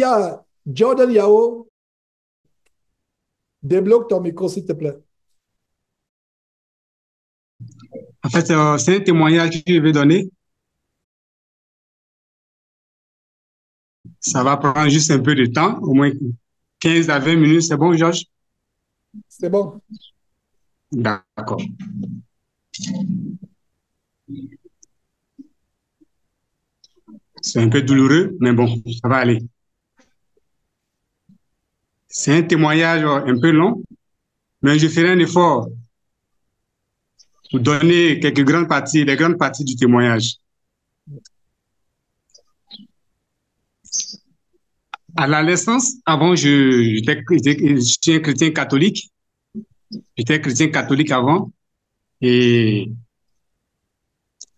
Claudia, Jordan Yao, débloque ton micro, s'il te plaît. En fait, c'est un témoignage que je vais donner. Ça va prendre juste un peu de temps, au moins 15 à 20 minutes. C'est bon, Georges? C'est bon. D'accord. C'est un peu douloureux, mais bon, ça va aller. C'est un témoignage un peu long, mais je ferai un effort pour donner quelques grandes parties, les grandes parties du témoignage. À la naissance, avant, je suis un chrétien catholique. J'étais chrétien catholique avant et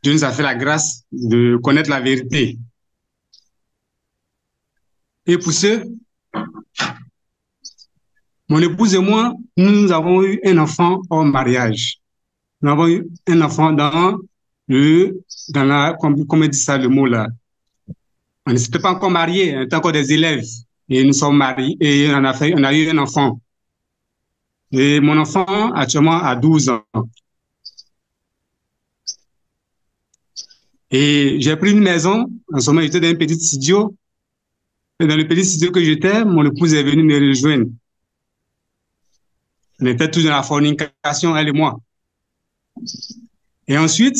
Dieu nous a fait la grâce de connaître la vérité. Et pour ce, mon épouse et moi, nous avons eu un enfant hors mariage. Nous avons eu un enfant comme on dit ça, le mot là. On ne s'était pas encore mariés, on était encore des élèves. Et nous sommes mariés et on a eu un enfant. Et mon enfant, actuellement, a 12 ans. Et j'ai pris une maison. En ce moment, j'étais dans un petit studio. Et dans le petit studio que j'étais, mon épouse est venue me rejoindre. On était tous dans la fornication, elle et moi. Et ensuite,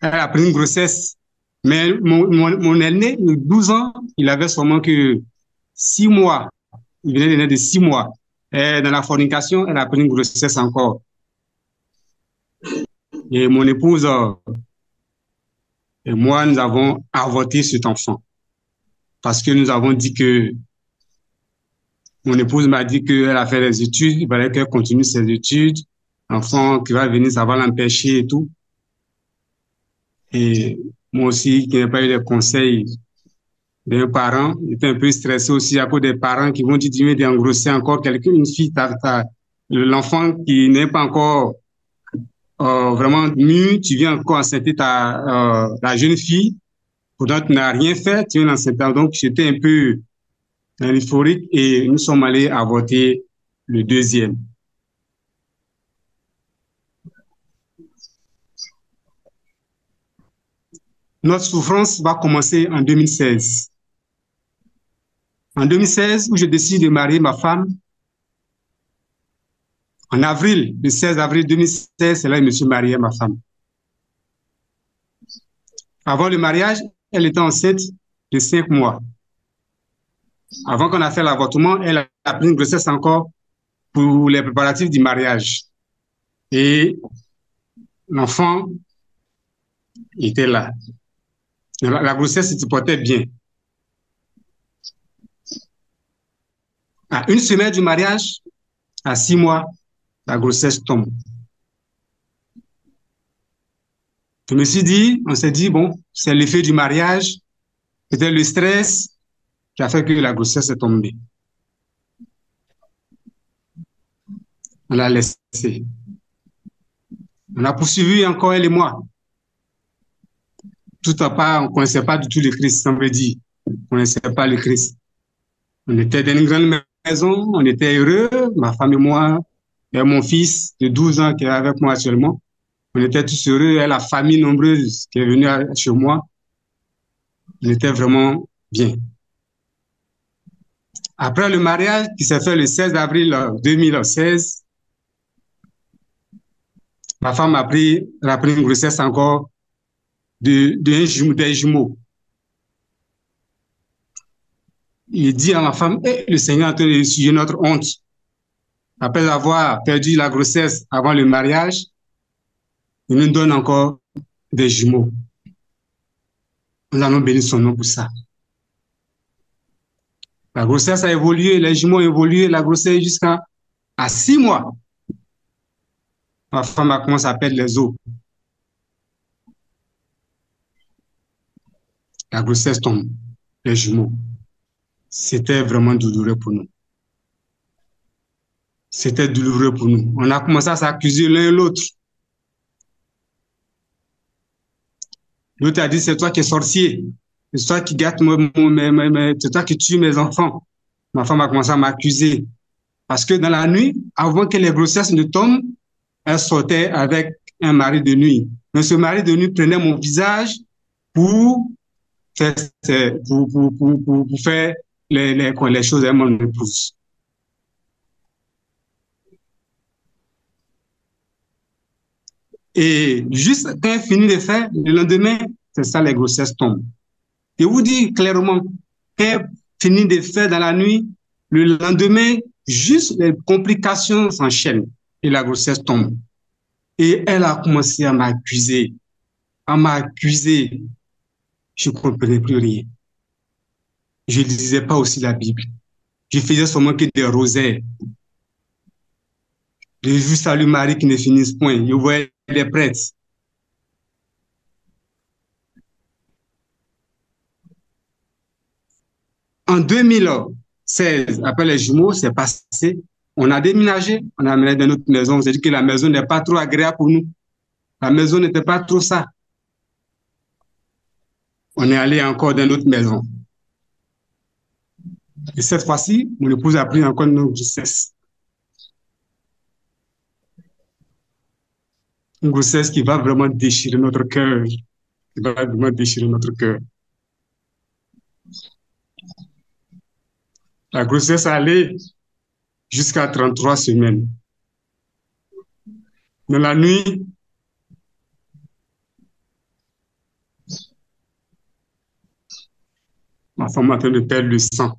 elle a pris une grossesse. Mais mon aîné, de 12 ans, il avait seulement que 6 mois. Il venait de naître de 6 mois. Et dans la fornication, elle a pris une grossesse encore. Et mon épouse et moi, nous avons avorté cet enfant. Parce que nous avons dit que mon épouse m'a dit qu'elle a fait des études, il fallait qu'elle continue ses études. L'enfant qui va venir, ça va l'empêcher et tout. Et moi aussi, qui n'ai pas eu les conseils des parents, j'étais un peu stressé aussi à cause des parents qui vont dire, tu viens d'engrosser encore quelqu'un, une fille, l'enfant qui n'est pas encore vraiment mûr, tu viens encore enceinter la jeune fille, pourtant tu n'as rien fait, tu viens l'enceinter. Donc j'étais un peu dans l'euphorique et nous sommes allés avorter le deuxième. Notre souffrance va commencer en 2016. En 2016, où je décide de marier ma femme, en avril, le 16 avril 2016, c'est là que je me suis marié à ma femme. Avant le mariage, elle était enceinte de 5 mois. Avant qu'on a fait l'avortement, elle a pris une grossesse encore pour les préparatifs du mariage. Et l'enfant était là. La grossesse se portait bien. À une semaine du mariage, à 6 mois, la grossesse tombe. Je me suis dit, on s'est dit, bon, c'est l'effet du mariage, peut-être le stress qui a fait que la grossesse est tombée. On l'a laissé. On a poursuivi encore elle et moi. Tout à part, on ne connaissait pas du tout le Christ, ça veut dire. On ne connaissait pas le Christ. On était dans une grande maison, on était heureux, ma femme et moi, et mon fils de 12 ans qui est avec moi actuellement. On était tous heureux, et la famille nombreuse qui est venue chez moi. On était vraiment bien. Après le mariage qui s'est fait le 16 avril 2016, ma femme elle a pris une grossesse encore des jumeaux. Il dit à ma femme, le Seigneur est en train de essuyer notre honte. Après avoir perdu la grossesse avant le mariage, il nous donne encore des jumeaux. Nous allons bénir son nom pour ça. La grossesse a évolué, les jumeaux ont évolué, la grossesse jusqu'à 6 mois. Ma femme a commencé à perdre les os. La grossesse tombe, les jumeaux. C'était vraiment douloureux pour nous. C'était douloureux pour nous. On a commencé à s'accuser l'un et l'autre. L'autre a dit, c'est toi qui es sorcier. c'est toi qui gâtes c'est toi qui tues mes enfants. Ma femme a commencé à m'accuser. Parce que dans la nuit, avant que les grossesses ne tombent, elle sortait avec un mari de nuit. Mais ce mari de nuit prenait mon visage pour faire, pour faire les choses avec mon épouse. Et juste quand elle finit de faire, le lendemain, c'est ça, les grossesses tombent. Et vous dit clairement, quand elle finit de faire dans la nuit, le lendemain, juste les complications s'enchaînent et la grossesse tombe. Et elle a commencé à m'accuser, à m'accuser. Je ne comprenais plus rien. Je ne lisais pas aussi la Bible. Je faisais seulement que des rosaires. J'ai vu Salut Marie qui ne finissent point. Je voyais les prêtres. En 2016, après les jumeaux, c'est passé. On a déménagé, on a amené dans notre maison. On s'est dit que la maison n'est pas trop agréable pour nous. La maison n'était pas trop ça. On est allé encore dans notre maison. Et cette fois-ci, mon épouse a pris encore une grossesse. Une grossesse qui va vraiment déchirer notre cœur. Qui va vraiment déchirer notre cœur. La grossesse allait jusqu'à 33 semaines. Dans la nuit, ma femme est en train de perdre le sang.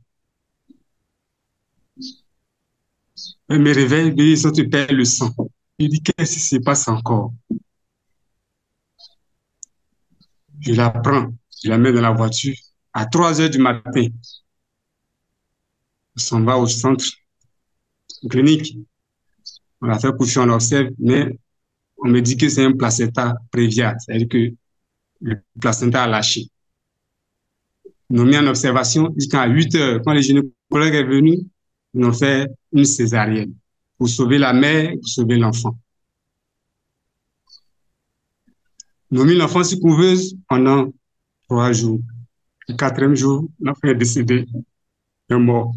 Elle me réveille, mais ils ont tu perds le sang. Je dis, qu'est-ce qui se passe encore? Je la prends, je la mets dans la voiture. À 3 heures du matin, on s'en va au centre clinique. On l'a fait coucher, on observe, mais on me dit que c'est un placenta préviat, c'est-à-dire que le placenta a lâché. Ils nous ont mis en observation jusqu'à 8 heures. Quand le gynécologue est venu, ils ont fait une césarienne pour sauver la mère, pour sauver l'enfant. Nous avons mis l'enfant sur couveuse pendant 3 jours. Le 4e jour, l'enfant est décédé, il est mort.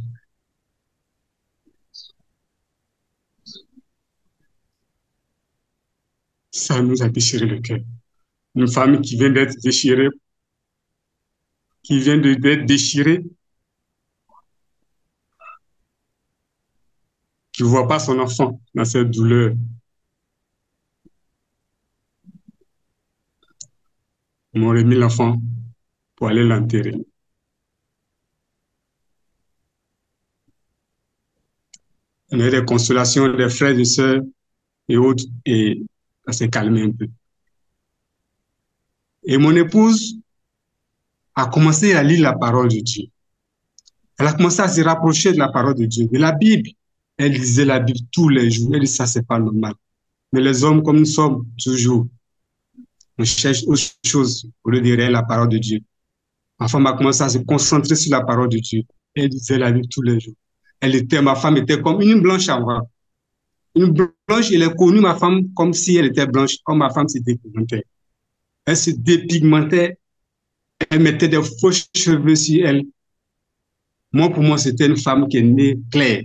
Ça nous a déchiré le cœur. Une femme qui vient d'être déchirée, qui ne voit pas son enfant dans cette douleur. Ils m'ont remis l'enfant pour aller l'enterrer. On a eu des consolations des frères et sœurs et autres, et ça s'est calmé un peu. Et mon épouse a commencé à lire la parole de Dieu. Elle a commencé à se rapprocher de la parole de Dieu, de la Bible. Elle lisait la Bible tous les jours. Elle dit, ça, c'est pas normal. Mais les hommes, comme nous sommes toujours, on cherche autre chose au lieu de lire la parole de Dieu. Ma femme a commencé à se concentrer sur la parole de Dieu. Elle lisait la Bible tous les jours. Ma femme était comme une blanche avant. Une blanche, elle a connu ma femme comme si elle était blanche, comme ma femme se dépigmentait. Elle se dépigmentait, elle mettait des faux cheveux sur elle. Moi, pour moi, c'était une femme qui est née claire.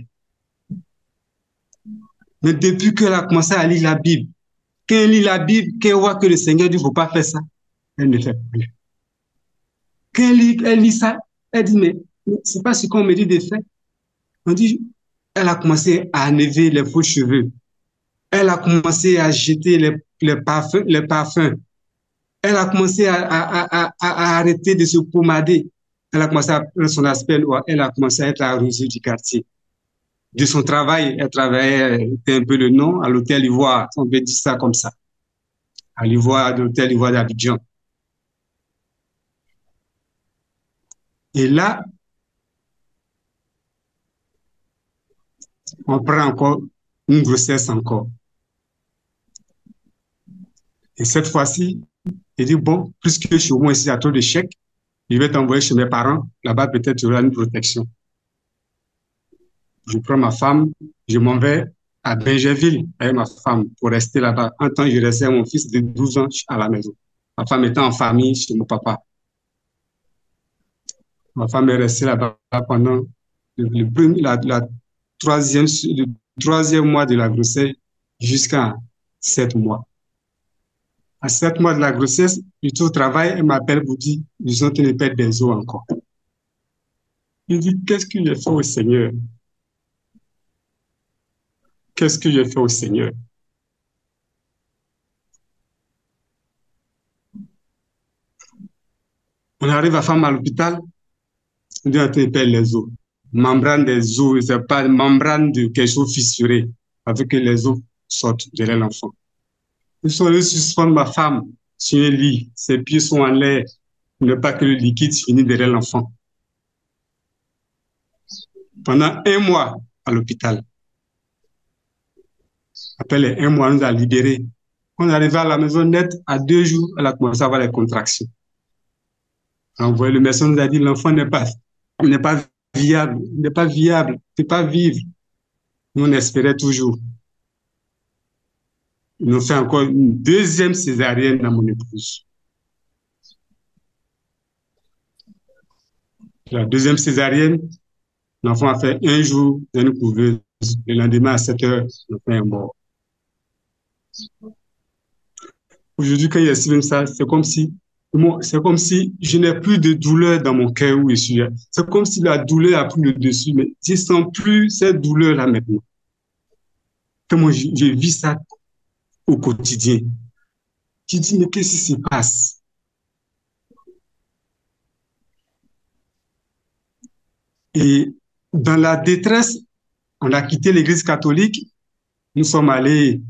Mais depuis qu'elle a commencé à lire la Bible, quand elle lit la Bible, qu'elle voit que le Seigneur dit, il ne faut pas faire ça, elle ne fait plus. Quand elle lit ça, elle dit, mais c'est pas ce qu'on me dit de faire. On dit, elle a commencé à enlever les faux cheveux. Elle a commencé à jeter les parfums. Elle a commencé à arrêter de se pommader. Elle a commencé à prendre son aspect noir. Elle a commencé à être la rusée du quartier. De son travail, elle travaillait, c'était un peu le nom, à l'hôtel Ivoire. On peut dire ça comme ça. À l'hôtel Ivoire d'Abidjan. Et là, on prend encore une grossesse encore. Et cette fois-ci, il dit, bon, puisque je suis au moins ici à trop de chèques, je vais t'envoyer chez mes parents. Là-bas, peut-être tu auras une protection. Je prends ma femme, je m'en vais à Bingerville avec ma femme pour rester là-bas. En temps, je restais avec mon fils de 12 ans à la maison. Ma femme était en famille chez mon papa. Ma femme est restée là-bas pendant la le troisième mois de la grossesse jusqu'à 7 mois. À 7 mois de la grossesse, je suis au travail, elle m'appelle pour dire, ils sont en train de perdre des os encore. Je dis, qu'est-ce que j'ai fait au Seigneur? Qu'est-ce que j'ai fait au Seigneur? On arrive à femme à l'hôpital, on dit, on perd les os. Membrane des os, c'est pas membrane de quelque chose fissuré, avec que les os sortent derrière l'enfant. Ils sont allés suspendre ma femme sur un lit, ses pieds sont en l'air, pour ne pas que le liquide finisse derrière l'enfant. Pendant 1 mois à l'hôpital. Après les 1 mois, on nous a libérés. On est arrivé à la maison net, à 2 jours, elle a commencé à avoir les contractions. Alors, le médecin nous a dit, l'enfant n'est pas viable, il n'est pas viable, il ne peut pas vivre. Nous, on espérait toujours. Ils nous ont fait encore une deuxième césarienne à mon épouse. La deuxième césarienne, l'enfant a fait 1 jour dans une couveuse. Le lendemain, à 7 heures, l'enfant est mort. Aujourd'hui, quand il exprime ça, c'est comme si je n'ai plus de douleur dans mon cœur où je suis. C'est comme si la douleur a pris le dessus, mais je ne sens plus cette douleur-là maintenant. Comment je vis ça au quotidien. Je dis, mais qu'est-ce qui se passe? Et dans la détresse, on a quitté l'église catholique. Nous sommes allés,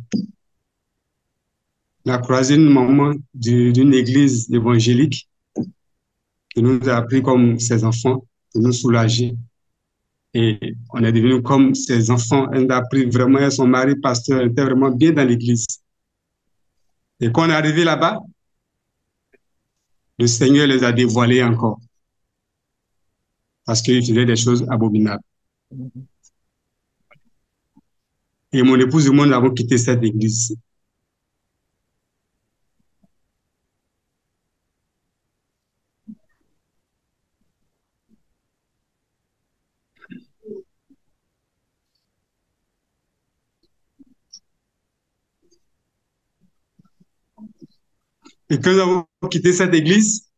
on a croisé une maman d'une église évangélique qui nous a pris comme ses enfants pour nous soulager. Et on est devenu comme ses enfants. Elle a pris vraiment, son mari pasteur était vraiment bien dans l'église. Et quand on est arrivé là-bas, le Seigneur les a dévoilés encore. Parce qu'ils faisaient des choses abominables. Et mon épouse et moi, nous avons quitté cette église. Et quand nous avons quitté cette église,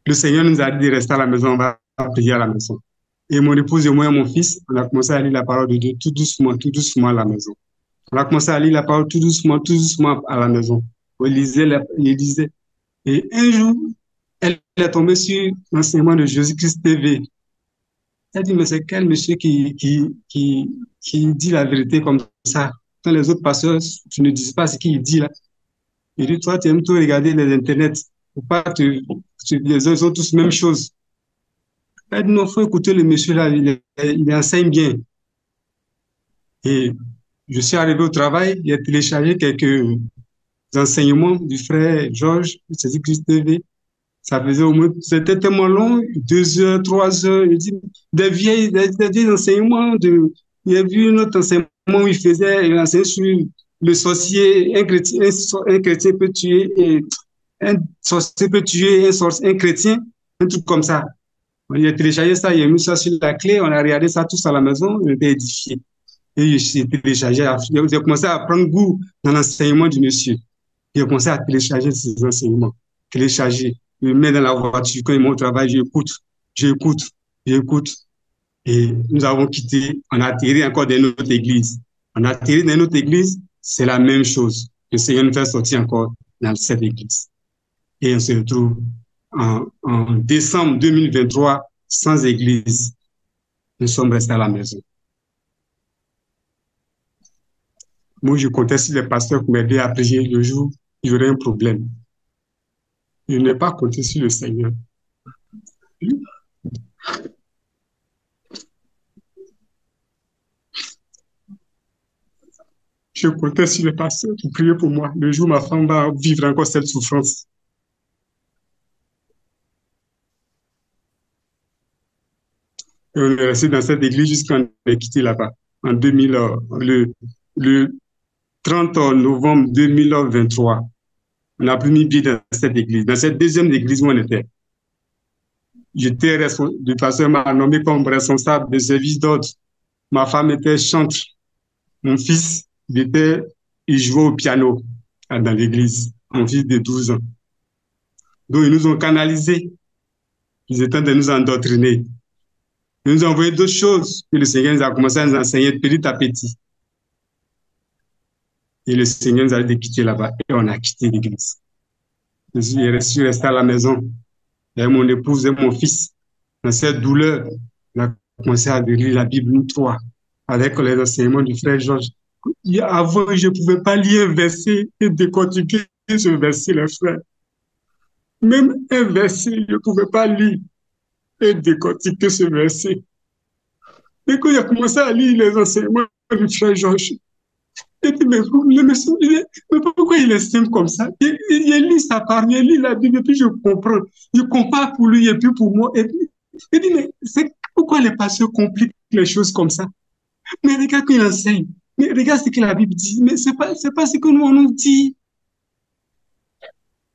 le Seigneur nous a dit de rester à la maison, on va prier à la maison. Et mon épouse et moi et mon fils, on a commencé à lire la parole de Dieu tout doucement à la maison. On a commencé à lire la parole tout doucement à la maison. On lisait, Et un jour, elle est tombée sur l'enseignement de Jésus-Christ TV. Elle dit, mais c'est quel monsieur qui dit la vérité comme ça? Quand les autres pasteurs, tu ne dis pas ce qu'il dit là. Il dit, toi, tu aimes tout regarder les internets. Faut pas les autres ont tous la même chose. Elle dit, non, faut écouter le monsieur là, il enseigne bien. Et je suis arrivé au travail, il a téléchargé quelques enseignements du frère Georges, Jésus-Christ TV. Ça faisait au moins, c'était tellement long, 2 heures, 3 heures. Il dit, des vieilles enseignements. Il a vu notre enseignement où il enseignait sur le sorcier, un chrétien peut tuer, un sorcier peut tuer un chrétien, un truc comme ça. Il a téléchargé ça, il a mis ça sur la clé, on a regardé ça tous à la maison, on était édifiés. Et j'ai téléchargé, j'ai commencé à prendre goût dans l'enseignement du monsieur. J'ai commencé à télécharger ces enseignements, télécharger. Je me mets dans la voiture, quand ils vont au travail, j'écoute. Et nous avons quitté, on a atterri encore dans notre église. On a atterri dans notre église, c'est la même chose. Le Seigneur nous fait sortir encore dans cette église. Et on se retrouve en décembre 2023 sans église. Nous sommes restés à la maison. Moi, je comptais sur les pasteurs pour m'aider à prier le jour, il y aurait un problème. Je n'ai pas compté sur le Seigneur. Je comptais sur les pasteurs pour prier pour moi. Le jour où ma femme va vivre encore cette souffrance. Et on est resté dans cette église jusqu'à on est quitté là-bas. En 2000, le 30 novembre 2023. On n'a plus mis pied dans cette église, dans cette deuxième église où on était. Le pasteur m'a nommé comme responsable de service d'ordre. Ma femme était chantre. Mon fils, il jouait au piano dans l'église. Mon fils de 12 ans. Donc, ils nous ont canalisés. Ils étaient de nous endoctriner. Ils nous ont envoyé d'autres choses. Et le Seigneur nous a commencé à nous enseigner petit à petit. Et le Seigneur nous a dit de quitter là-bas. Et on a quitté l'église. Je suis resté à la maison. Et mon épouse et mon fils, dans cette douleur, on a commencé à lire la Bible, nous trois, avec les enseignements du frère Georges. Avant, je ne pouvais pas lire un verset et décortiquer ce verset, les frères. Même un verset, je ne pouvais pas lire et décortiquer ce verset. Et quand il a commencé à lire les enseignements du frère Georges, j'ai dit, mais pourquoi il est simple comme ça? Il lit sa parole, il lit la Bible, et puis je comprends. Je comprends pour lui et puis pour moi. Et puis, il dit, mais pourquoi les pasteurs compliquent les choses comme ça? Mais regarde qu'il enseigne. Mais regarde ce que la Bible dit. Mais c'est pas ce que nous, on nous dit.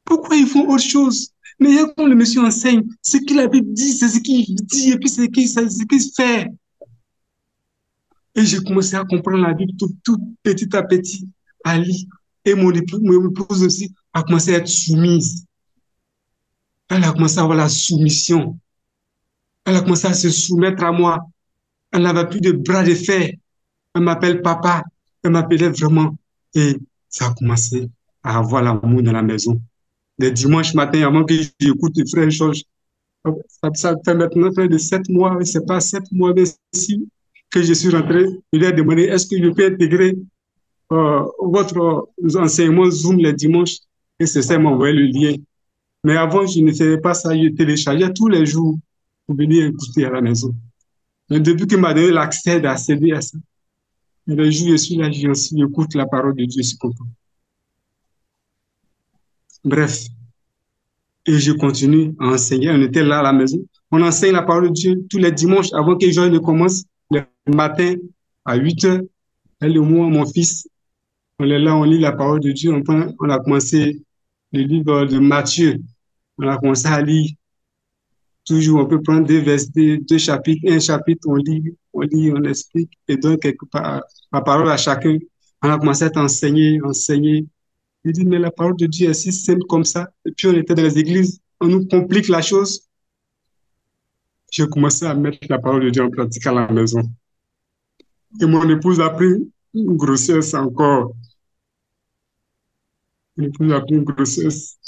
Pourquoi ils font autre chose? Mais quand le monsieur enseigne, ce que la Bible dit, c'est ce qu'il dit, et puis c'est ce qu'il fait. Et j'ai commencé à comprendre la Bible tout petit à petit, à lire. Et mon épouse aussi a commencé à être soumise. Elle a commencé à avoir la soumission. Elle a commencé à se soumettre à moi. Elle n'avait plus de bras de fer. Elle m'appelle papa. Elle m'appelait vraiment. Et ça a commencé à avoir l'amour dans la maison. Le dimanche matin, avant que j'écoute le frère Georges, ça fait maintenant près de 7 mois, c'est pas 7 mois, mais si, que je suis rentré, je lui ai demandé, est-ce que je peux intégrer votre enseignement Zoom les dimanches? Et c'est ça, il m'a envoyé le lien. Mais avant, je ne faisais pas ça, je téléchargeais tous les jours pour venir écouter à la maison. Mais depuis qu'il m'a donné l'accès d'accéder à ça, les jours, je suis là, j'écoute la parole de Dieu, je suis content. Bref, et je continue à enseigner. On était là à la maison. On enseigne la parole de Dieu tous les dimanches avant que Joël ne commence, le matin à 8 heures. Elle et moi, mon fils, on est là, on lit la parole de Dieu. On a commencé le livre de Matthieu. On a commencé à lire. Toujours, on peut prendre deux chapitres, un chapitre, on lit, on explique et donne quelque part la parole à chacun. On a commencé à enseigner. Je dis, mais la parole de Dieu est si simple comme ça. Et puis on était dans les églises, on nous complique la chose. J'ai commencé à mettre la parole de Dieu en pratique à la maison. Et mon épouse a pris une grossesse encore. Mon épouse a pris une grossesse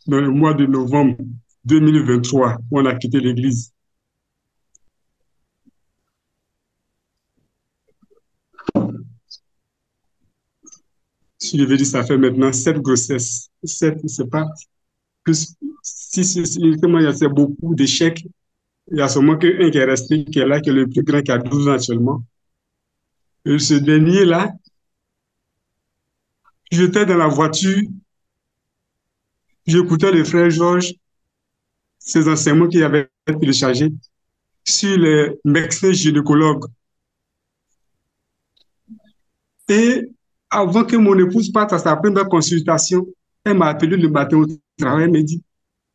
dans le mois de novembre 2023, où on a quitté l'église. Si je veux dire, ça fait maintenant 7 grossesses. 7, c'est pas plus. Si c'est beaucoup d'échecs. Il y a seulement qu'un qui est resté, qui est là, qui est le plus grand, qui a 12 ans actuellement. Et ce dernier-là, j'étais dans la voiture, j'écoutais le frère Georges, ses enseignements qu'il avait téléchargés sur les médecins gynécologues. Et avant que mon épouse parte à sa première consultation, elle m'a appelé le matin au travail, elle m'a dit,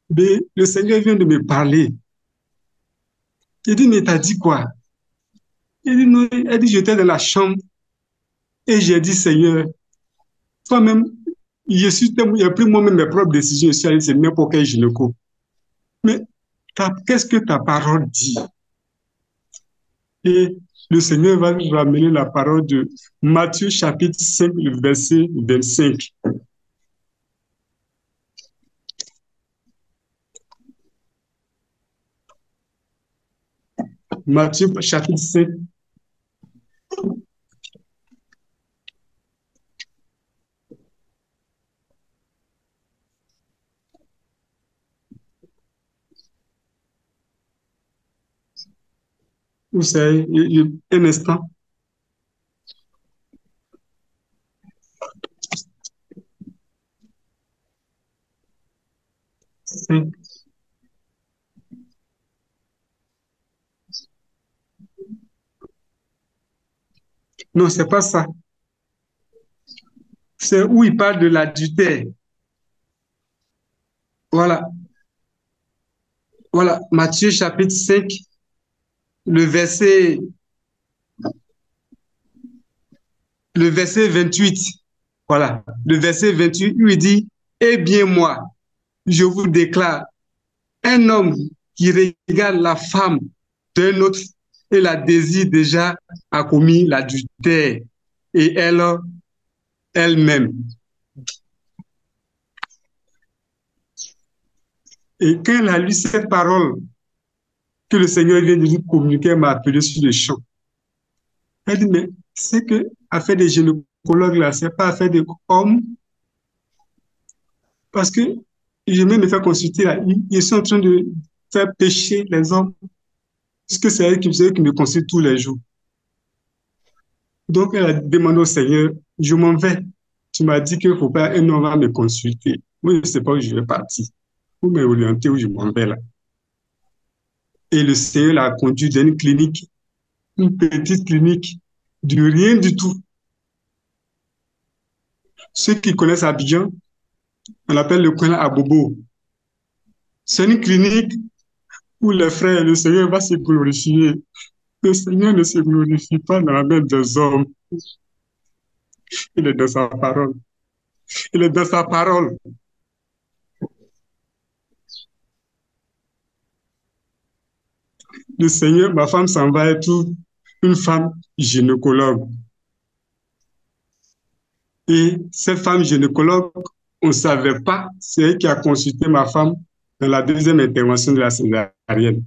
mais le Seigneur vient de me parler. Il dit, mais t'as dit quoi? Il dit, non, elle dit, j'étais dans la chambre et j'ai dit, Seigneur, toi-même, j'ai pris moi-même mes propres décisions, je suis allé, c'est n'importe quel gynéco. Mais qu'est-ce que ta parole dit? Et le Seigneur va nous ramener la parole de Matthieu chapitre 5, le verset 25. Matthieu chapitre 5. Vous savez, un instant. Non, c'est pas ça. C'est où il parle de l'adultère. Voilà, voilà, Matthieu chapitre 5, le verset, le verset 28. Voilà, le verset 28, il dit, eh bien moi, je vous déclare, un homme qui regarde la femme d'un autre et la désire déjà a commis l'adultère et elle-même. Et quand elle a lu cette parole que le Seigneur vient de lui communiquer, elle m'a appelé sur le champ. Elle dit, mais c'est que affaire des gynécologues là, c'est pas affaire des hommes, parce que je vais me faire consulter là, ils sont en train de faire pécher les hommes, parce que c'est eux qui me consultent tous les jours. Donc elle a demandé au Seigneur, je m'en vais. Tu m'as dit qu'il ne faut pas un homme va me consulter. Moi, je ne sais pas où je vais partir. Vous m'orientez où je m'en vais là. Et le Seigneur l'a conduit dans une clinique, une petite clinique, du rien du tout. Ceux qui connaissent Abidjan, on l'appelle le coin à Bobo. C'est une clinique où les frères, le Seigneur va se glorifier. Le Seigneur ne se glorifie pas dans la main des hommes. Il est dans sa parole. Il est dans sa parole. Le Seigneur, ma femme s'en va être une femme gynécologue. Et cette femme gynécologue, on ne savait pas, c'est elle qui a consulté ma femme dans la deuxième intervention de la césarienne.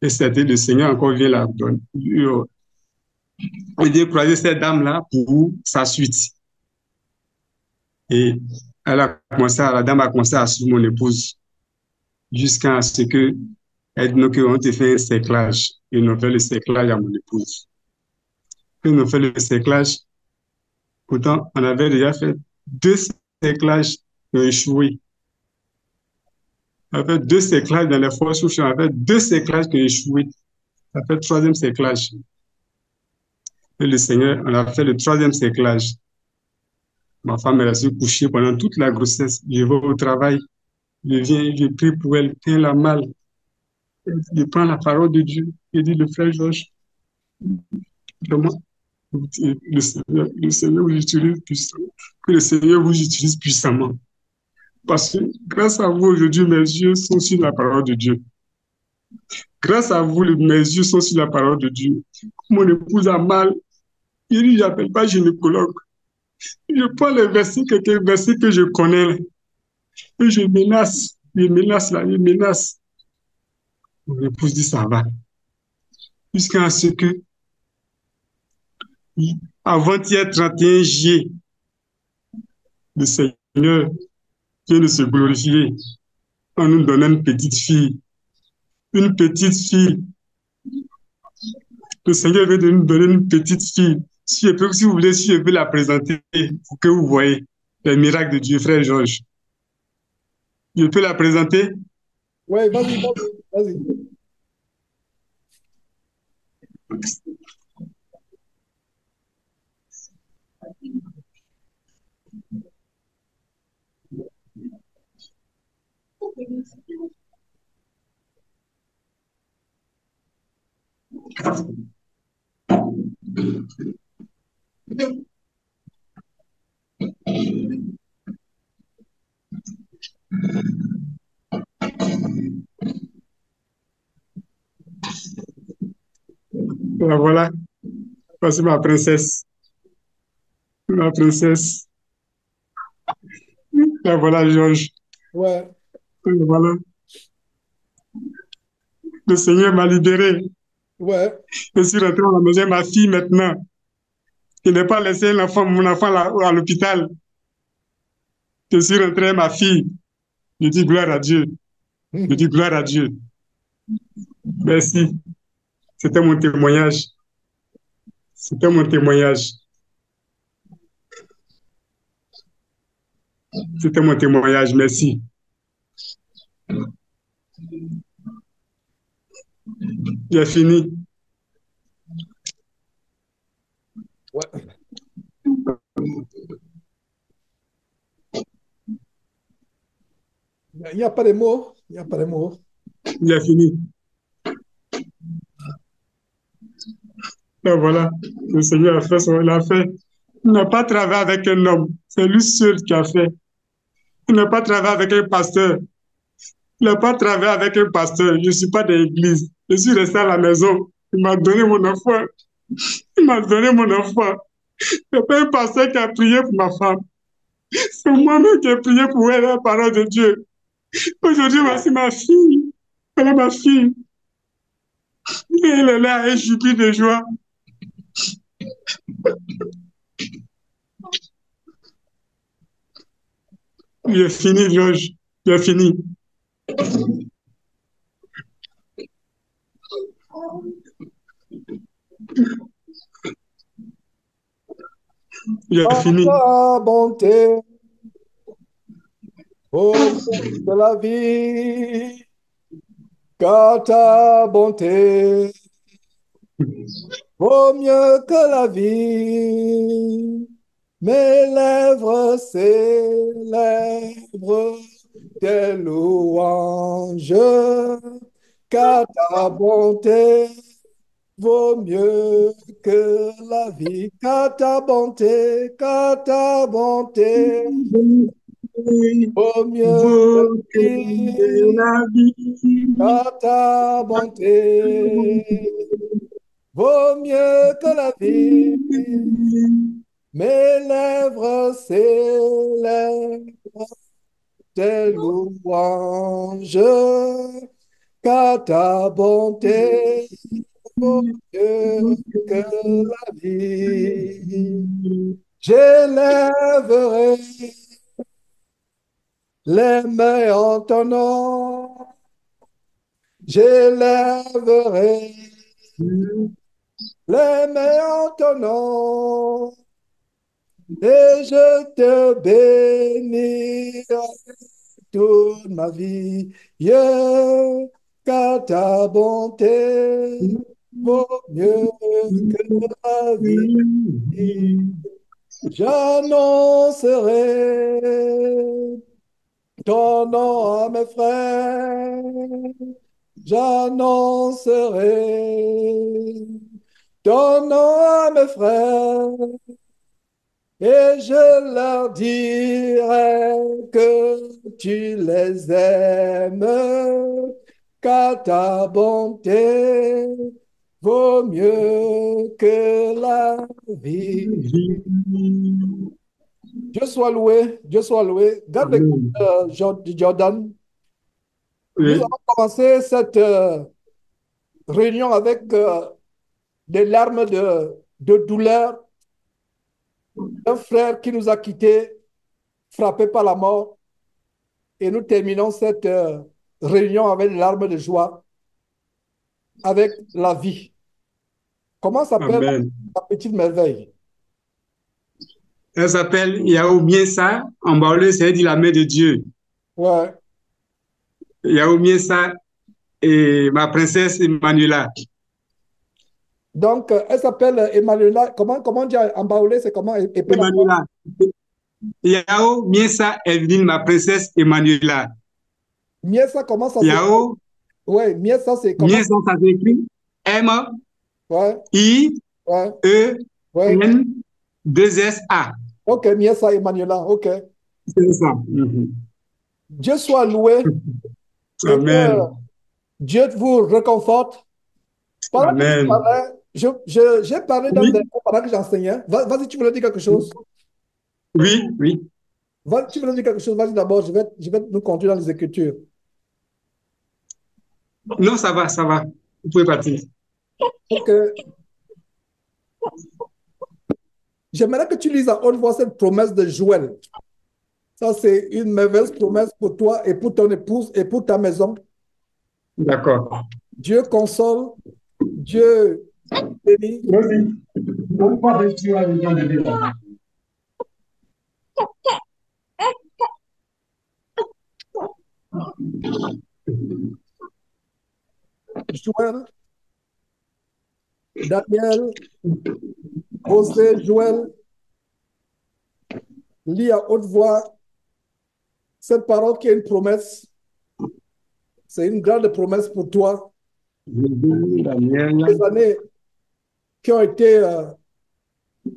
Et c'était le Seigneur encore vient la donner. Il dit croiser cette dame-là pour sa suite. Et la dame a commencé à suivre mon épouse jusqu'à ce que elle dit qu'on te fait un cerclage. Ils ont fait le cerclage à mon épouse. Ils ont fait le cerclage. Pourtant, on avait déjà fait 2 cerclages qui ont échoué. On a fait 2 cerclages dans les forces souches. On a fait 2 cerclages qui ont échoué. Ça fait le 3e cerclage. Et le Seigneur, on a fait le 3e cerclage. Ma femme est restée couchée pendant toute la grossesse. Je vais au travail. Je viens, je prie pour elle, elle a mal. Je prends la parole de Dieu. Je dis, le frère Georges, vraiment, le Seigneur vous utilise puissamment. Que le Seigneur vous utilise puissamment. Parce que grâce à vous, aujourd'hui, mes yeux sont sur la parole de Dieu. Grâce à vous, mes yeux sont sur la parole de Dieu. Mon épouse a mal. Il dit, j'appelle pas gynécologue. Je prends les versets, quelques versets que je connais, et je menace. Je menace là, je menace. Mon épouse dit, ça va. Jusqu'à ce que, avant-hier 31 juillet, le Seigneur vient de se glorifier en nous donnant une petite fille. Une petite fille. Le Seigneur vient de nous donner une petite fille. Si vous voulez, si je peux la présenter pour que vous voyez les miracles de Dieu, frère Georges. Je peux la présenter? Ouais, vas-y, vas-y, vas-y. Voilà. Voici ma princesse. Ma princesse. La voilà, Georges. Ouais, Voilà. Le Seigneur m'a libéré. ouais. Je suis rentré à la maison, ma fille maintenant. Je n'ai pas laissé mon enfant là, à l'hôpital. Je suis rentré, ma fille. Je dis gloire à Dieu. Je dis gloire à Dieu. Merci. C'était mon témoignage. C'était mon témoignage. C'était mon témoignage. Merci. J'ai fini. Ouais. il n'y a pas de mots. Il n'y a pas de mots. Il a fini. Donc voilà, le Seigneur a fait ce qu'il a fait. Il n'a pas travaillé avec un homme, c'est lui seul qui a fait. Il n'a pas travaillé avec un pasteur. Il n'a pas travaillé avec un pasteur. Je ne suis pas de l'église. Je suis resté à la maison. Il m'a donné mon enfant. Il m'a donné mon enfant. Ce n'est pas un pasteur qui a prié pour ma femme. C'est moi-même qui ai prié pour elle, la parole de Dieu. Aujourd'hui, voici ma fille. Voilà ma fille. Et elle est là, elle jubile de joie. J'ai fini, Georges. J'ai fini. J'ai Par fini. ta bonté, au milieu de la vie, car ta bonté vaut mieux que la vie. Mes lèvres célèbrent tes louanges, car ta bonté vaut mieux que la vie. Car ta bonté vaut mieux que la Vaut que vie. la vie. Car ta bonté vaut mieux que la vie. Mes lèvres célèbrent tes louanges, car ta bonté vaut mieux que la vie. J'élèverai les mains en ton nom. J'élèverai les mains en ton nom. Et je te bénirai toute ma vie, car ta bonté vaut mieux que la vie. J'annoncerai ton nom à mes frères. J'annoncerai ton nom à mes frères. Et je leur dirai que tu les aimes, car ta bonté vaut mieux que la vie. Dieu soit loué, Dieu soit loué. Garde l'écoute, Amen. Jordan. Nous Oui. avons commencé cette réunion avec des larmes de douleur d'un frère qui nous a quittés, frappé par la mort. Et nous terminons cette réunion avec des larmes de joie, avec la vie. Comment s'appelle Amen. la petite merveille? Elle s'appelle Yahou Miensa. En baoulé, c'est dit la main de Dieu. Ouais. Yahou Miensa et ma princesse Emmanuela. Donc, elle s'appelle Emmanuela. Comment dire en baoulé, c'est comment? Emmanuela. Yahou Miensa Evelyne, ma princesse Emmanuela. Miesa, comment ça s'écrit? Yahou Ouais, Miesa, c'est comment? Miensa, ça s'écrit Ouais, ouais, ouais. M-I-E-N-2-S-A. Ok, Miesa Emmanuela. Ok. C'est ça. Dieu soit loué et que Amen. Dieu vous réconforte. Pendant que tu Amen. parlais, j'ai parlé dans des Oui, cours pendant que j'enseignais. Vas-y, tu voulais dire quelque chose? oui, oui. Tu voulais dire quelque chose? Vas-y d'abord, je vais nous continuer dans les Écritures. Non, ça va, ça va. Vous pouvez partir. Ok. J'aimerais que tu lises à haute voix cette promesse de Joël. Ça, c'est une merveilleuse promesse pour toi et pour ton épouse et pour ta maison. D'accord. Dieu console, Dieu bénit. Vas-y. On va réussir à les gens de l'État. Joël, Daniel, José, Joël, lis à haute voix cette parole qui est une promesse c'est une grande promesse pour toi. Daniel. Les années qui ont été,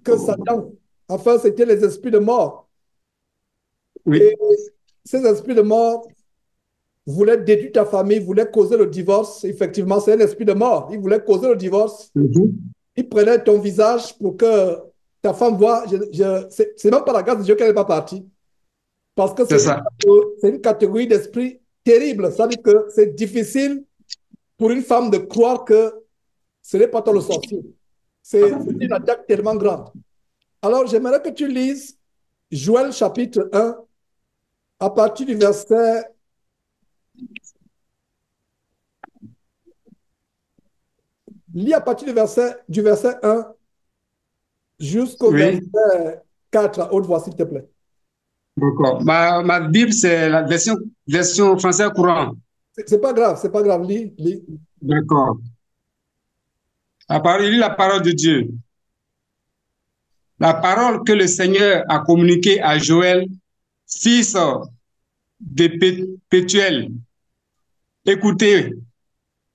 que Satan, enfin, c'était les esprits de mort. Et Oui. ces esprits de mort voulaient détruire ta famille, voulaient causer le divorce. Effectivement, c'est un esprit de mort. Il voulait causer le divorce. Mhm. Il prenait ton visage pour que ta femme voit. C'est même pas la grâce de Dieu qu'elle n'est pas partie. Parce que C'est ça. c'est une catégorie d'esprit terrible. Ça veut dire que c'est difficile pour une femme de croire que ce n'est pas toi le sorcier. C'est une attaque tellement grande. Alors, j'aimerais que tu lises Joël chapitre 1 à partir du verset, lis à partir du verset 1 jusqu'au Oui. verset 4 à haute voix, s'il te plaît. D'accord. Ma Bible, c'est la version français courant. C'est pas grave, c'est pas grave. Lis, lis. D'accord. Il lit la parole de Dieu. La parole que le Seigneur a communiquée à Joël, fils de Pétuel. Écoutez,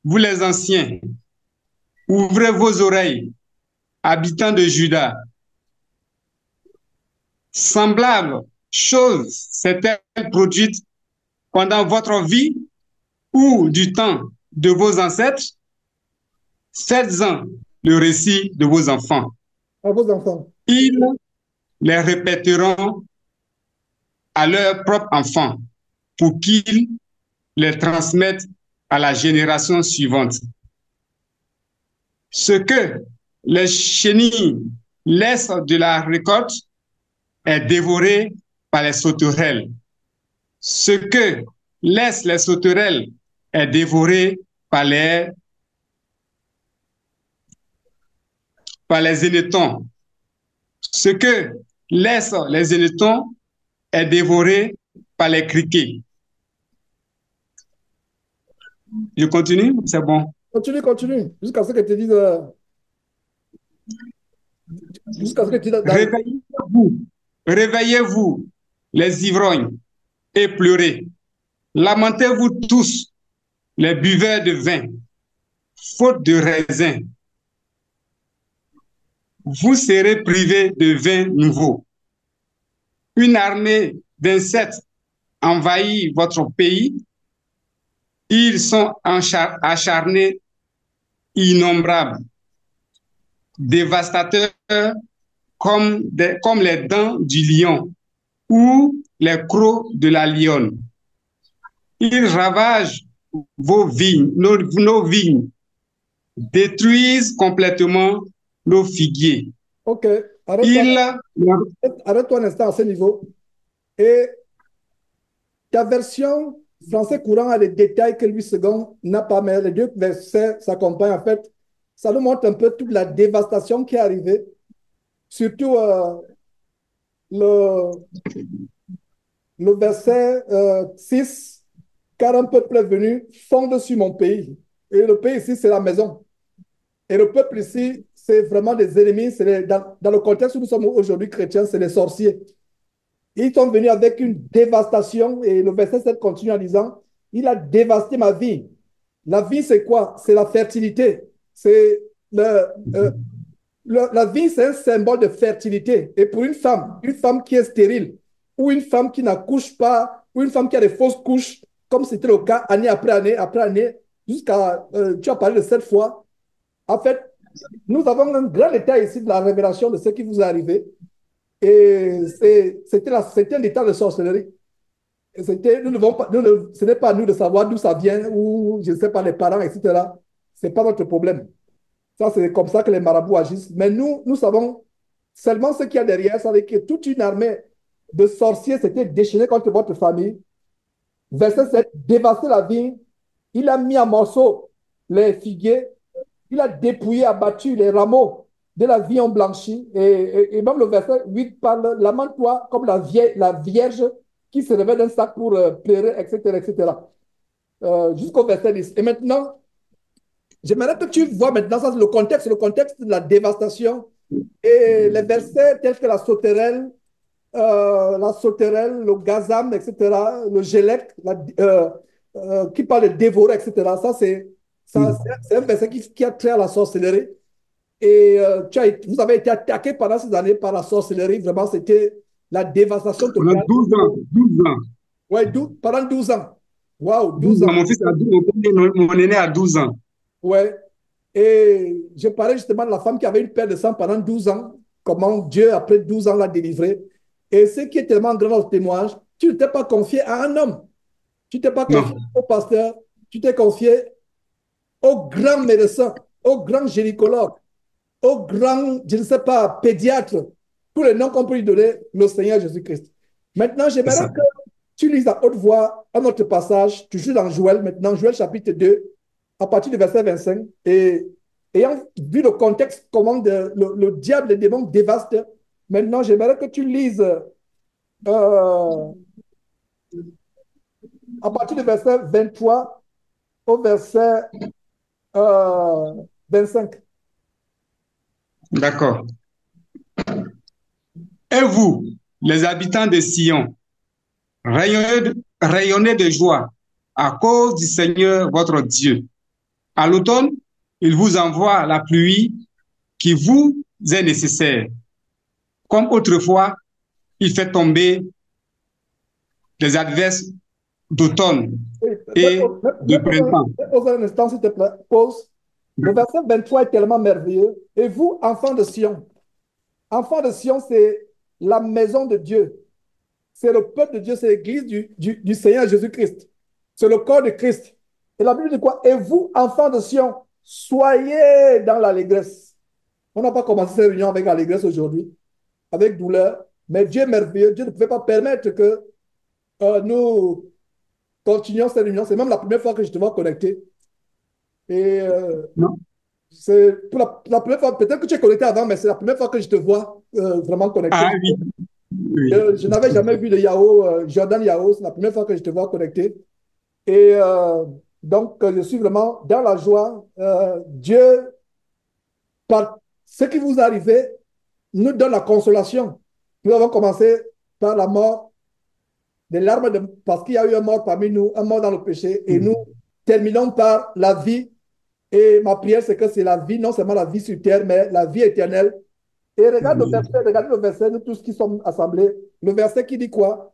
vous les anciens, ouvrez vos oreilles, habitants de Juda. Semblable chose s'est-elle produite pendant votre vie ou du temps de vos ancêtres? Faites-en le récit de vos enfants. À vos enfants. Ils les répéteront à leurs propres enfants pour qu'ils les transmettent à la génération suivante. Ce que les chenilles laissent de la récolte est dévoré par les sauterelles. Ce que laissent les sauterelles est dévoré par les élétons. Ce que laissent les élétons est dévoré par les criquets. Je continue, c'est bon. Continue, continue, jusqu'à ce que tu dises, jusqu'à ce que tu dises dans le... Réveillez-vous, réveillez-vous, les ivrognes, et pleurez. Lamentez-vous tous, les buveurs de vin, faute de raisin. Vous serez privés de vin nouveau. Une armée d'insectes envahit votre pays. Ils sont acharnés, innombrables, dévastateurs comme les dents du lion ou les crocs de la lionne. Ils ravagent vos vignes, nos vignes, détruisent complètement nos figuiers. Ok, arrête-toi, Ils, arrête-toi un instant à ce niveau. Et ta version français courant a des détails que Louis II n'a pas, mais les deux versets s'accompagnent. En fait, ça nous montre un peu toute la dévastation qui est arrivée, surtout le, le verset 6, car un peuple est venu fondre sur mon pays. Et le pays ici, c'est la maison. Et le peuple ici, c'est vraiment des ennemis. Dans le contexte où nous sommes aujourd'hui chrétiens, c'est les sorciers. Ils sont venus avec une dévastation et le verset 7 continue en disant, il a dévasté ma vie. La vie, c'est quoi? C'est la fertilité. C'est euh, la vie, c'est un symbole de fertilité. Et pour une femme qui est stérile, ou une femme qui n'accouche pas, ou une femme qui a des fausses couches, comme c'était le cas année après année, jusqu'à, tu as parlé de 7 fois. En fait, nous avons un grand détail ici de la révélation de ce qui vous est arrivé. Et c'était un état de sorcellerie. Nous ne devons pas, ce n'est pas à nous de savoir d'où ça vient, ou je ne sais pas, les parents, etc. Ce n'est pas notre problème. Ça, c'est comme ça que les marabouts agissent. Mais nous savons seulement ce qu'il y a derrière. Ça veut dire que toute une armée de sorciers s'était déchaînée contre votre famille. Verset 7, dévasté la vigne. Il a mis en morceaux les figuiers. Il a dépouillé, abattu les rameaux de la vigne blanchie. Et même le verset 8 parle, lamente-toi comme la vierge qui se réveille d'un sac pour pleurer, etc., etc. Jusqu'au verset 10. Et maintenant, j'aimerais que tu vois maintenant, ça c'est le contexte de la dévastation et les versets tels que la sauterelle, le gazam, etc., le gélec, qui parle de dévorer, etc. Ça, Mm. c'est un verset qui a trait à la sorcellerie. Et vous avez été attaqué pendant ces années par la sorcellerie. Vraiment, c'était la dévastation Pendant totale. 12 ans, 12 ans. Ouais, pendant 12 ans. Waouh, 12 12 ans. ans. Mon fils a 12 ans, mon aîné a 12 ans. Ouais. Et je parlais justement de la femme qui avait une perte de sang pendant 12 ans, comment Dieu, après 12 ans, l'a délivrée. Et ce qui est tellement grand dans le témoignage, tu ne t'es pas confié à un homme, tu ne t'es pas confié Non, au pasteur, tu t'es confié au grand médecin, au grand gynécologue, au grand, je ne sais pas, pédiatre, tous les noms qu'on peut lui donner, le Seigneur Jésus-Christ. Maintenant, c'est j'aimerais ça. que tu lises à haute voix un autre passage, toujours dans Joël, maintenant, Joël chapitre 2, à partir du verset 25. Et ayant vu le contexte, comment le diable, les démons dévastent, maintenant, j'aimerais que tu lises à partir du verset 23 au verset 25. D'accord. Et vous, les habitants de Sion, rayonnez de joie à cause du Seigneur votre Dieu. À l'automne, il vous envoie la pluie qui vous est nécessaire. Comme autrefois, il fait tomber les adverses d'automne Oui, et de printemps. pose un instant, s'il te plaît. Pause. Le verset 23 est tellement merveilleux. Et vous, enfants de Sion, c'est la maison de Dieu. C'est le peuple de Dieu, c'est l'église du Seigneur Jésus-Christ. C'est le corps de Christ. Et la Bible dit quoi? Et vous, enfants de Sion, soyez dans l'allégresse. On n'a pas commencé cette réunion avec allégresse aujourd'hui, avec douleur. Mais Dieu est merveilleux. Dieu ne pouvait pas permettre que nous continuions cette réunion. C'est même la première fois que je te vois connecté. Et Non? c'est pour la première fois, peut-être que tu es connecté avant, mais c'est la première fois que je te vois vraiment connecté. Ah oui, oui. Je n'avais jamais vu de Yahoo, Jordan Yahoo, c'est la première fois que je te vois connecté. Et donc, je suis vraiment dans la joie. Dieu, par ce qui vous arrive, nous donne la consolation. Nous avons commencé par la mort, des larmes, parce qu'il y a eu un mort parmi nous, un mort dans le péché, et nous terminons par la vie. Et ma prière, c'est que c'est la vie, non seulement la vie sur terre, mais la vie éternelle. Et regardez le verset, nous tous qui sommes assemblés, le verset qui dit quoi?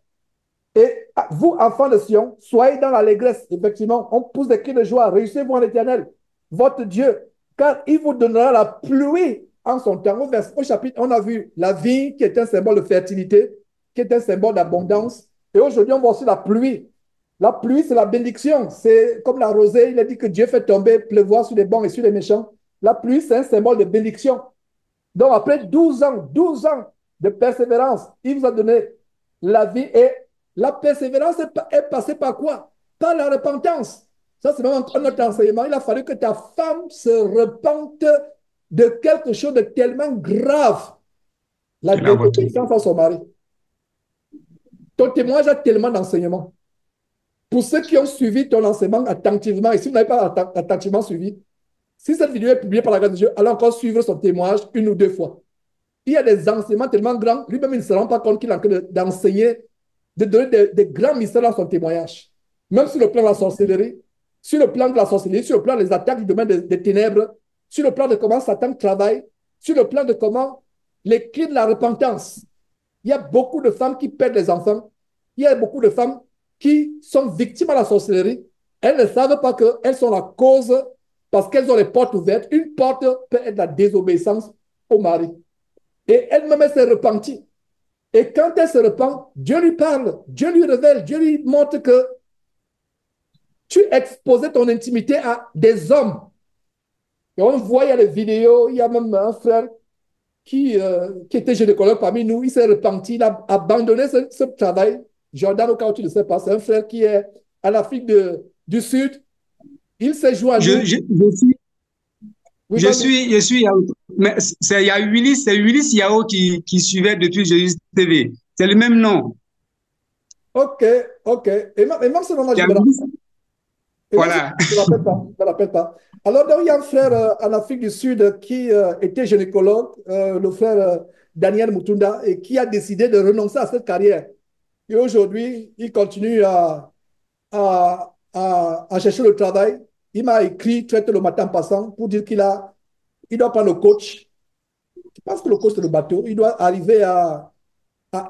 Et vous, enfants de Sion, soyez dans l'allégresse. Effectivement, on pousse des cris de joie. Réussissez-vous en l'Éternel, votre Dieu, car il vous donnera la pluie en son temps. Au chapitre, on a vu la vie qui est un symbole de fertilité, qui est un symbole d'abondance. Et aujourd'hui, on voit aussi la pluie. La pluie, c'est la bénédiction. C'est comme la rosée, il a dit que Dieu fait tomber, pleuvoir sur les bons et sur les méchants. La pluie, c'est un symbole de bénédiction. Donc, après 12 ans de persévérance, il vous a donné la vie et la persévérance est passée par quoi? Par la repentance. Ça, c'est même un autre enseignement. Il a fallu que ta femme se repente de quelque chose de tellement grave, la C'est la vôtre. désobéissance à son mari. Ton témoignage a tellement d'enseignements. Pour ceux qui ont suivi ton enseignement attentivement, et si vous n'avez pas attentivement suivi, si cette vidéo est publiée par la grâce de Dieu, allez encore suivre son témoignage une ou deux fois. Il y a des enseignements tellement grands, lui-même il ne se rend pas compte qu'il est en train d'enseigner, de donner des grands mystères dans son témoignage. Même sur le plan de la sorcellerie, sur le plan de la sorcellerie, sur le plan des attaques du domaine des ténèbres, sur le plan de comment Satan travaille, sur le plan de comment les clés de la repentance. Il y a beaucoup de femmes qui perdent les enfants. Il y a beaucoup de femmes qui sont victimes à la sorcellerie. Elles ne savent pas qu'elles sont la cause parce qu'elles ont les portes ouvertes. Une porte peut être la désobéissance au mari. Et elle-même, elle s'est repentie. Et quand elle se repent, Dieu lui parle, Dieu lui révèle, Dieu lui montre que tu exposais ton intimité à des hommes. Et on voit, il y a des vidéos, il y a même un frère qui était gynécologue parmi nous, il s'est repenti, il a abandonné ce travail. Jordan, au cas où tu ne sais pas, c'est un frère qui est en Afrique du Sud. Il s'est joint à nous. Oui, Je suis, mais il y a Willis, c'est Willis Yao qui suivait depuis Jésus TV. C'est le même nom. ok, ok. Et même ce nom-là, Il y je a me Willis, Et moi, voilà. je ne me rappelle pas. Je me rappelle pas. Alors, donc, il y a un frère en Afrique du Sud qui était gynécologue, le frère Daniel Mutunda, et qui a décidé de renoncer à cette carrière. Et aujourd'hui, il continue à à chercher le travail. Il m'a écrit traite le matin en passant pour dire il doit prendre le coach. Je pense que le coach, c'est le bateau. Il doit arriver à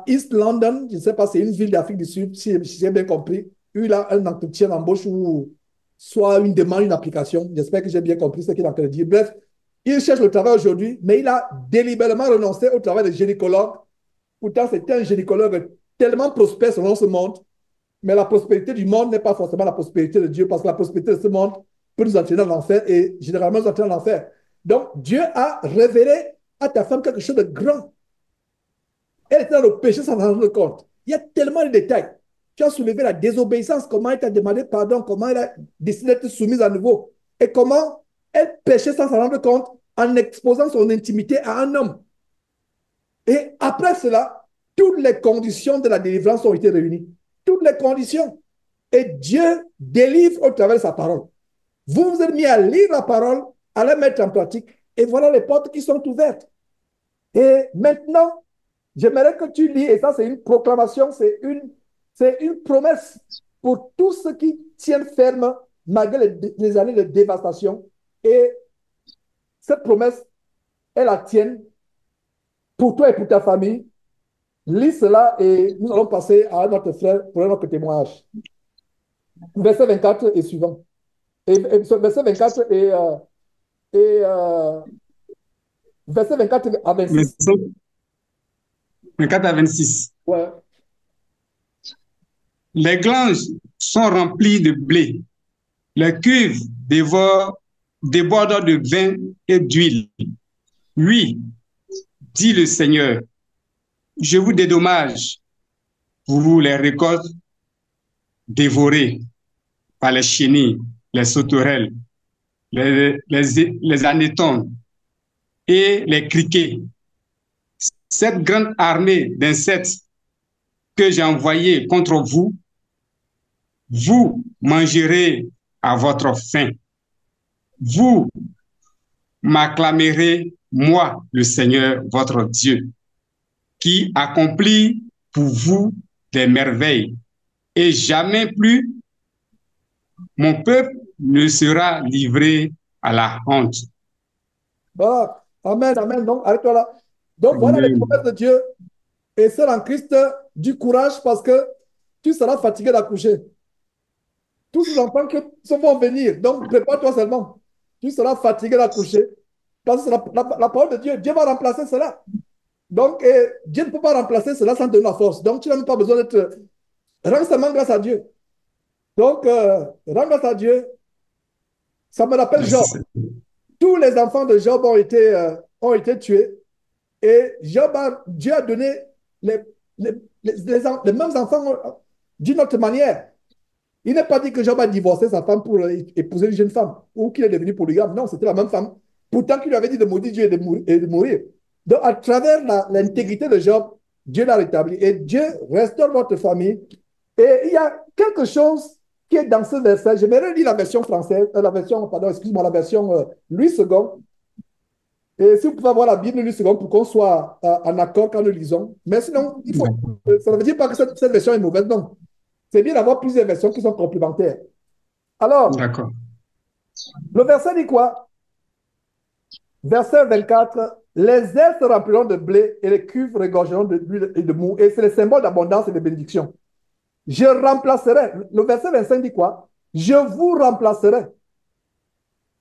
East London. Je ne sais pas, c'est une ville d'Afrique du Sud, si j'ai bien compris. Il a un entretien d'embauche ou soit une demande, une application. J'espère que j'ai bien compris ce qu'il est en train de dire. Bref, il cherche le travail aujourd'hui, mais il a délibérément renoncé au travail de gynécologue. Pourtant, c'était un gynécologue tellement prospère selon ce monde. Mais la prospérité du monde n'est pas forcément la prospérité de Dieu, parce que la prospérité de ce monde peut nous entraîner dans l'enfer et généralement nous entraîner dans l'enfer. Donc, Dieu a révélé à ta femme quelque chose de grand. Elle était dans le péché sans s'en rendre compte. Il y a tellement de détails. Tu as soulevé la désobéissance, comment elle t'a demandé pardon, comment elle a décidé d'être soumise à nouveau, et comment elle péchait sans s'en rendre compte en exposant son intimité à un homme. Et après cela, toutes les conditions de la délivrance ont été réunies. Toutes les conditions. Et Dieu délivre au travers de sa parole. Vous vous êtes mis à lire la parole, à la mettre en pratique, et voilà les portes qui sont ouvertes. Et maintenant, j'aimerais que tu lis, et ça c'est une proclamation, c'est une promesse pour tous ceux qui tiennent ferme malgré les années de dévastation. Et cette promesse, elle la tienne pour toi et pour ta famille. Lis cela et nous allons passer à notre frère pour un autre témoignage. Verset 24 et suivant. Verset 24 et verset 24 à 26. 24 à 26. Ouais. Les glanges sont remplies de blé. Les cuves débordent de vin et d'huile. Oui, dit le Seigneur, je vous dédommage pour vous les récoltes dévorées par les chenilles, les sauterelles, les anétones et les criquets. Cette grande armée d'insectes que j'ai envoyée contre vous, vous mangerez à votre faim. Vous m'acclamerez, moi, le Seigneur, votre Dieu, qui accomplit pour vous des merveilles. Et jamais plus mon peuple ne sera livré à la honte. Voilà. Amen, amen. Donc, arrête-toi là. Donc, voilà les promesses de Dieu. Et seul en Christ, du courage parce que tu seras fatigué d'accoucher. Tous ces enfants qui vont venir. Donc, prépare-toi seulement. Tu seras fatigué d'accoucher. Parce que c'est la parole de Dieu. Dieu va remplacer cela. Donc, Dieu ne peut pas remplacer cela sans te donner la force. Donc, tu n'as même pas besoin d'être. Rends seulement grâce à Dieu. Donc, rends grâce à Dieu. Ça me rappelle Job. Tous les enfants de Job ont été tués. Et Dieu a donné les, les mêmes enfants d'une autre manière. Il n'est pas dit que Job a divorcé sa femme pour épouser une jeune femme ou qu'il est devenu polygame. Non, c'était la même femme. Pourtant, qu'il lui avait dit de maudire Dieu et de mourir. Donc, à travers l'intégrité de Job, Dieu l'a rétabli. Et Dieu restaure votre famille. Et il y a quelque chose qui est dans ce verset. Je vais relire la version française, la version Louis II. Et si vous pouvez avoir la Bible Louis II pour qu'on soit en accord quand nous lisons. Mais sinon, ça ne veut dire pas que cette version est mauvaise, non. C'est bien d'avoir plusieurs versions qui sont complémentaires. Alors, le verset dit quoi? Verset 24, les ailes se rempliront de blé et les cuves regorgeront d'huile et de mou. Et c'est le symbole d'abondance et de bénédiction. Je remplacerai. Le verset 25 dit quoi? Je vous remplacerai.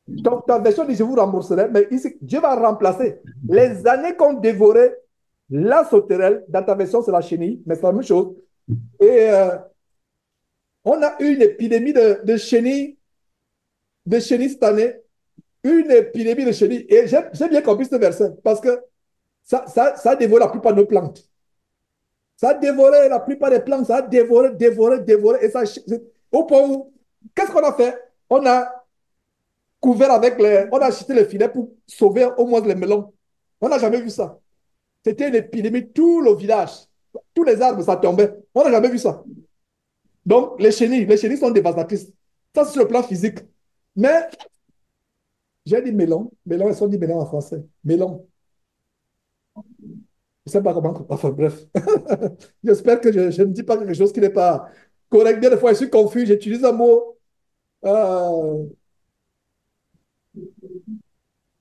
Donc, ta version dit je vous rembourserai, mais ici, Dieu va remplacer. Les années qu'on dévorait la sauterelle, dans ta version, c'est la chenille, mais c'est la même chose. Et on a eu une épidémie de chenilles cette année. Une épidémie de chenilles. Et j'ai bien compris ce verset parce que ça a dévoré la plupart de nos plantes. Ça a dévoré la plupart des plantes. Ça a dévoré. Et ça, au point où, qu'est-ce qu'on a fait? On a couvert on a acheté les filets pour sauver au moins les melons. On n'a jamais vu ça. C'était une épidémie, tout le village, tous les arbres, ça tombait. On n'a jamais vu ça. Donc, les chenilles sont dévastatrices. Ça, c'est sur le plan physique. Mais, j'ai dit melon. Melon, elles sont dit melon en français. Melon. Je ne sais pas comment. Enfin, bref. J'espère que je ne dis pas quelque chose qui n'est pas correct. Des fois, je suis confus. J'utilise un mot Euh,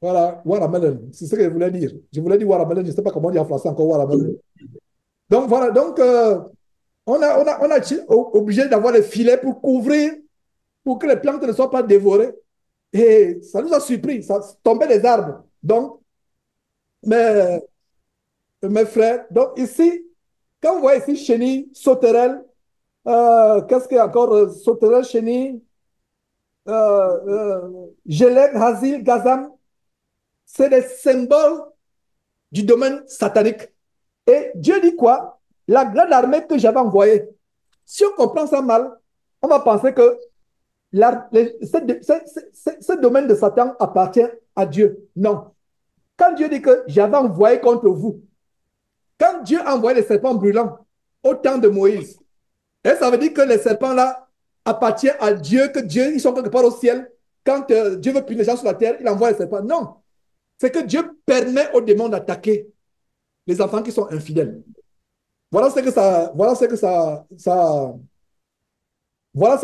voilà, watermelon, c'est ce que je voulais dire. Je voulais dire watermelon, je ne sais pas comment dire en français encore watermelon. Donc voilà, donc on a été obligé d'avoir des filets pour couvrir, pour que les plantes ne soient pas dévorées. Et ça nous a surpris, ça tombait des arbres. Donc, mes, mes frères, donc ici, quand vous voyez ici chenille, sauterelle, qu'est-ce qu'il y a encore? Sauterelle, chenille, gelec, hasil, gazam, c'est des symboles du domaine satanique. Et Dieu dit quoi? La grande armée que j'avais envoyée. Si on comprend ça mal, on va penser que ce domaine de Satan appartient à Dieu. Non. Quand Dieu dit que j'avais envoyé contre vous, quand Dieu a envoyé les serpents brûlants au temps de Moïse, et ça veut dire que les serpents-là appartiennent à Dieu, que Dieu, ils sont quelque part au ciel. Quand Dieu veut punir les gens sur la terre, il envoie les serpents. Non. C'est que Dieu permet aux démons d'attaquer les enfants qui sont infidèles. Voilà ce que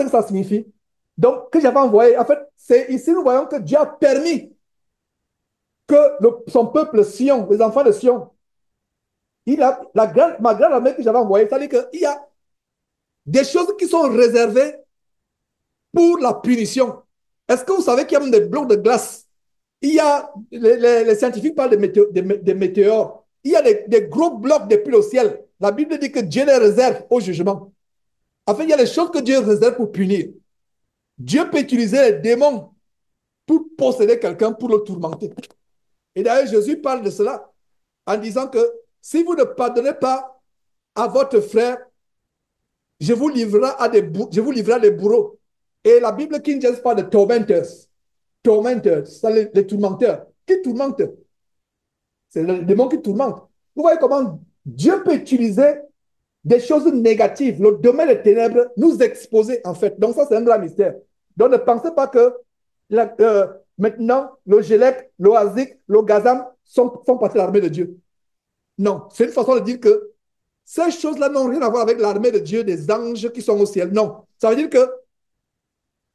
ça signifie. Donc, que j'avais envoyé, en fait, c'est ici nous voyons que Dieu a permis que son peuple Sion, les enfants de Sion, ma grande armée que j'avais envoyée, c'est-à-dire qu'il y a des choses qui sont réservées pour la punition. Est-ce que vous savez qu'il y a même des blocs de glace? Il y a, les scientifiques parlent des météores. Il y a des gros blocs depuis le ciel. La Bible dit que Dieu les réserve au jugement. En fait, il y a des choses que Dieu réserve pour punir. Dieu peut utiliser les démons pour posséder quelqu'un, pour le tourmenter. Et d'ailleurs, Jésus parle de cela en disant que si vous ne pardonnez pas à votre frère, je vous livrerai à des bourreaux. Et la Bible King James parle de tormentors. Tormentors, c'est les tourmenteurs. Qui tourmentent? C'est le démon qui tourmente. Vous voyez comment Dieu peut utiliser des choses négatives, le domaine des ténèbres, nous exposer en fait. Donc ça, c'est un grand mystère. Donc ne pensez pas que maintenant, le Gélec, le Hazik, le Gazam font partie de l'armée de Dieu. Non, c'est une façon de dire que ces choses-là n'ont rien à voir avec l'armée de Dieu, des anges qui sont au ciel. Non, ça veut dire que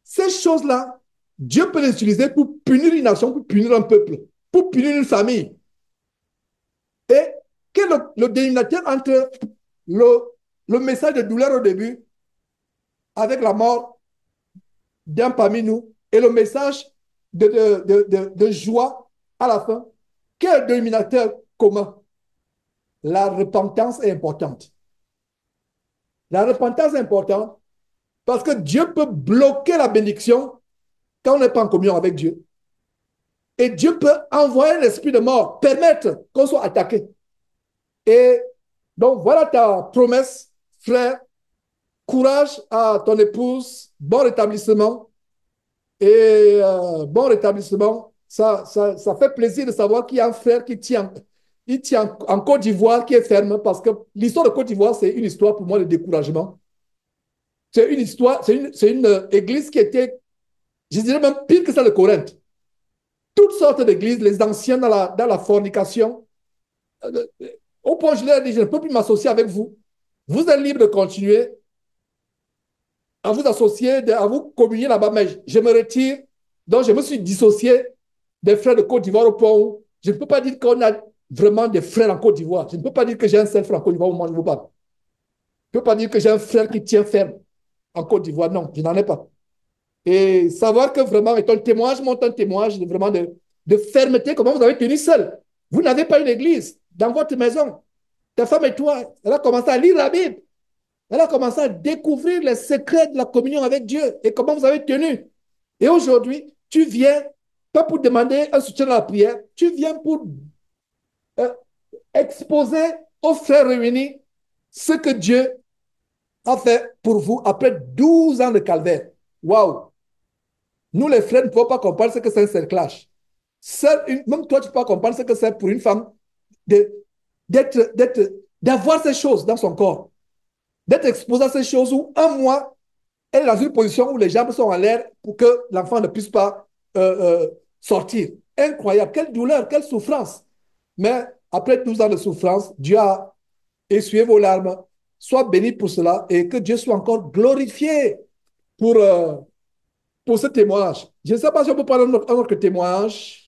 ces choses-là, Dieu peut les utiliser pour punir une nation, pour punir un peuple, pour punir une famille. Et quel est le dénominateur entre le message de douleur au début, avec la mort d'un parmi nous, et le message de joie à la fin? Quel dénominateur commun? La repentance est importante. La repentance est importante parce que Dieu peut bloquer la bénédiction quand on n'est pas en communion avec Dieu. Et Dieu peut envoyer l'esprit de mort, permettre qu'on soit attaqué. Et donc, voilà ta promesse, frère. Courage à ton épouse, bon rétablissement. Et bon rétablissement, ça fait plaisir de savoir qu'il y a un frère qui tient, il tient en Côte d'Ivoire, qui est ferme, parce que l'histoire de Côte d'Ivoire, c'est une histoire pour moi de découragement. C'est une histoire, c'est une église qui était, je dirais même pire que ça de Corinthe. Toutes sortes d'églises, les anciens dans la fornication. Euh, Au point où je leur ai dit, je ne peux plus m'associer avec vous. Vous êtes libre de continuer à vous associer, à vous communier là-bas, mais je me retire. Donc, je me suis dissocié des frères de Côte d'Ivoire au point où je ne peux pas dire qu'on a vraiment des frères en Côte d'Ivoire. Je ne peux pas dire que j'ai un seul frère en Côte d'Ivoire au moment où je vous parle. Je ne peux pas dire que j'ai un frère qui tient ferme en Côte d'Ivoire. Non, je n'en ai pas. Et savoir que vraiment, et ton témoignage montre un témoignage vraiment de fermeté, comment vous avez tenu seul. Vous n'avez pas une église dans votre maison. Ta femme et toi, elle a commencé à lire la Bible. Elle a commencé à découvrir les secrets de la communion avec Dieu et comment vous avez tenu. Et aujourd'hui, tu viens, pas pour demander un soutien à la prière, tu viens pour euh, exposer aux frères réunis ce que Dieu a fait pour vous après 12 ans de calvaire. Waouh! Nous, les frères, ne pouvons pas comprendre ce que c'est un cerclage. Même toi, tu ne peux pas comprendre ce que c'est pour une femme d'avoir ces choses dans son corps, d'être exposée à ces choses où un mois, elle est dans une position où les jambes sont en l'air pour que l'enfant ne puisse pas sortir. Incroyable, quelle douleur, quelle souffrance. Mais après 12 ans de souffrance, Dieu a essuyé vos larmes. Sois béni pour cela et que Dieu soit encore glorifié pour pour ce témoignage. Je ne sais pas si on peut prendre un autre témoignage.